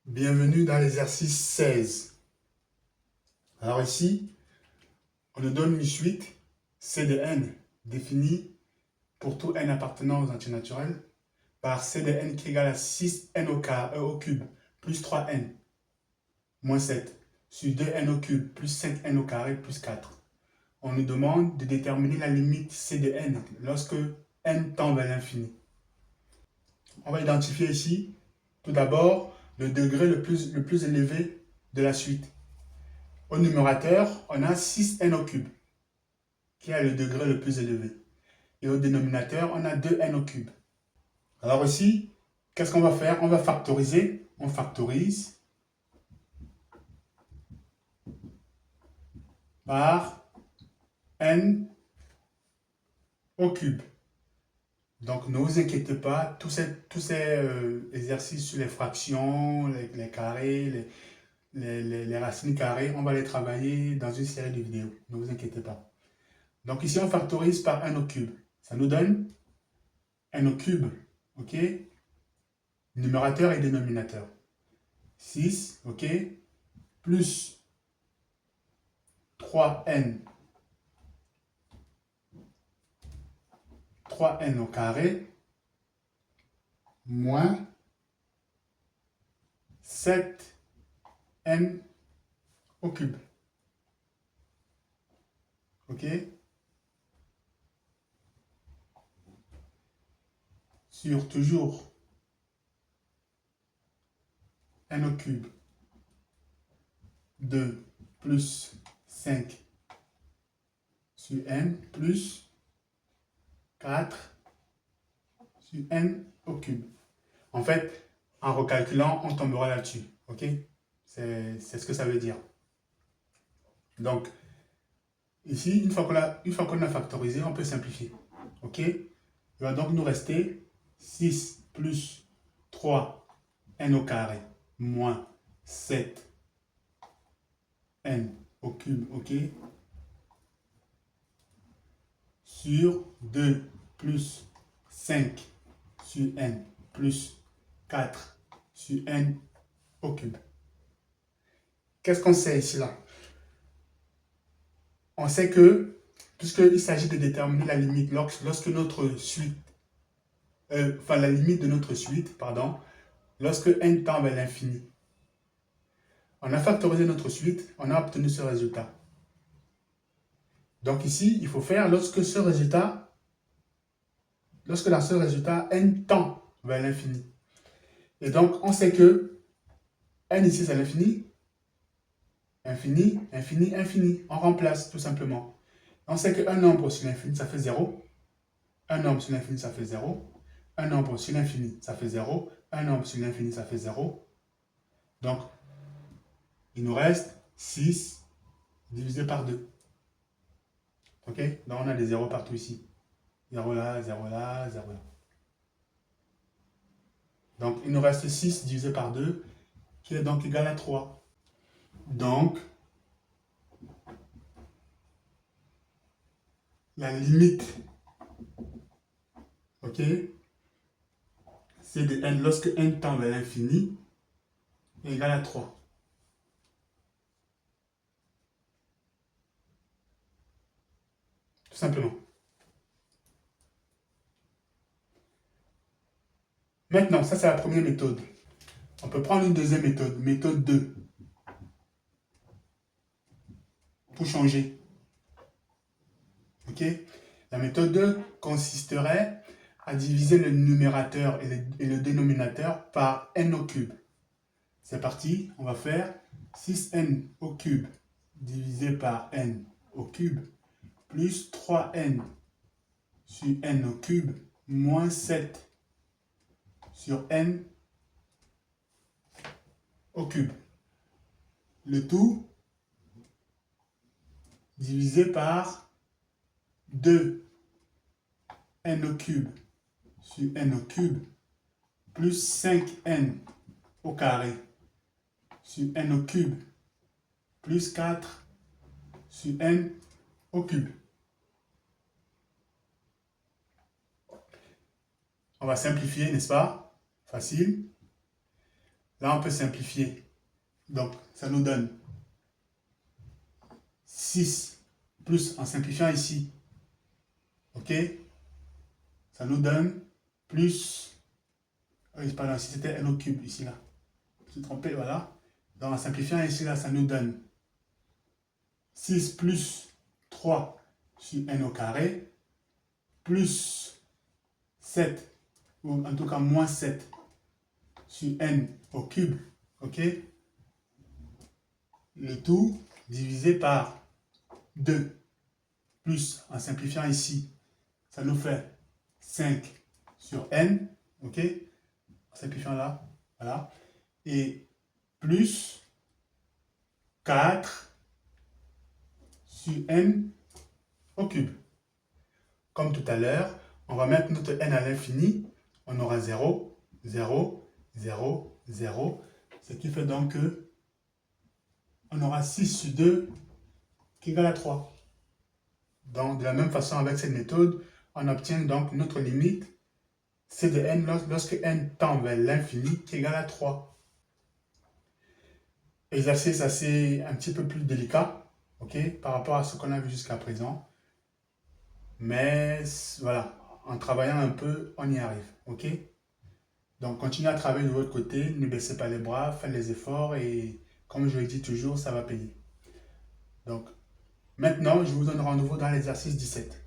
Bienvenue dans l'exercice 16. Alors ici, on nous donne une suite C de n définie pour tout n appartenant aux entiers naturels par C de n qui est égal à 6n au cube plus 3n moins 7 sur 2n au cube plus 5n au carré plus 4. On nous demande de déterminer la limite C de n lorsque n tend vers l'infini. On va identifier ici tout d'abord le degré le plus élevé de la suite. Au numérateur, on a 6n au cube, qui est le degré le plus élevé. Et au dénominateur, on a 2n au cube. Alors ici, qu'est-ce qu'on va faire? On va factoriser. On factorise par n au cube. Donc ne vous inquiétez pas, tous ces exercices sur les fractions, les carrés, les racines carrées, on va les travailler dans une série de vidéos. Ne vous inquiétez pas. Donc ici, on factorise par n au cube. Ça nous donne n au cube, ok? Numérateur et dénominateur. 6, ok? Plus 3n au carré moins 7n au cube. Ok? Sur toujours n au cube 2 plus 5 sur n plus 4 sur n au cube. En fait, en recalculant, on tombera là-dessus. Ok? C'est ce que ça veut dire. Donc, ici, une fois qu'on a factorisé, on peut simplifier. Ok? Il va donc nous rester 6 plus 3n au carré moins 7n au cube, ok? Sur 2 plus 5 sur n plus 4 sur n au cube. Qu'est-ce qu'on sait ici là? On sait que, puisqu'il s'agit de déterminer la limite lorsque notre suite, la limite de notre suite, pardon, lorsque n tend vers l'infini. On a factorisé notre suite, on a obtenu ce résultat. Donc ici, il faut faire lorsque dans ce résultat, n tend vers l'infini. Et donc, on sait que n ici, c'est l'infini. Infini, infini, infini. On remplace tout simplement. On sait qu'un nombre sur l'infini, ça fait 0. Un nombre sur l'infini, ça fait 0. Un nombre sur l'infini, ça fait 0. Un nombre sur l'infini, ça fait 0. Donc, il nous reste 6 divisé par 2. Ok? Donc, on a des zéros partout ici. 0 là, 0 là, 0 là. Donc, il nous reste 6 divisé par 2, qui est donc égal à 3. Donc, la limite, ok, c'est de n lorsque n tend vers l'infini, est égal à 3. Tout simplement. Maintenant, ça c'est la première méthode. On peut prendre une deuxième méthode, méthode 2, pour changer. Ok? La méthode 2 consisterait à diviser le numérateur et le dénominateur par n au cube. C'est parti, on va faire 6n au cube divisé par n au cube plus 3n sur n au cube moins 7 sur n au cube. Le tout divisé par 2n au cube sur n au cube plus 5n au carré sur n au cube plus 4 sur n au cube. On va simplifier, n'est-ce pas? Facile. Là, on peut simplifier. Donc, ça nous donne 6 plus, en simplifiant ici, ok, ça nous donne plus, pardon, si c'était n au cube, ici, là, je me suis trompé, voilà. Donc, en simplifiant ici, là, ça nous donne 6 plus 3 sur n au carré, plus 7, ou en tout cas moins 7 sur n au cube, ok, le tout divisé par 2, plus, en simplifiant ici, ça nous fait 5 sur n, ok, en simplifiant là, voilà, et plus 4 sur n au cube. Comme tout à l'heure, on va mettre notre n à l'infini, on aura 0, 0, 0, 0, ce qui fait donc que on aura 6 sur 2 qui égale à 3. Donc, de la même façon, avec cette méthode, on obtient donc notre limite c de n lorsque n tend vers l'infini qui est égal à 3. Exercice assez un petit peu plus délicat, ok, par rapport à ce qu'on a vu jusqu'à présent. Mais voilà, en travaillant un peu, on y arrive, ok. Donc, continuez à travailler de votre côté, ne baissez pas les bras, faites les efforts et comme je le dis toujours, ça va payer. Donc, maintenant, je vous donne rendez-vous dans l'exercice 17.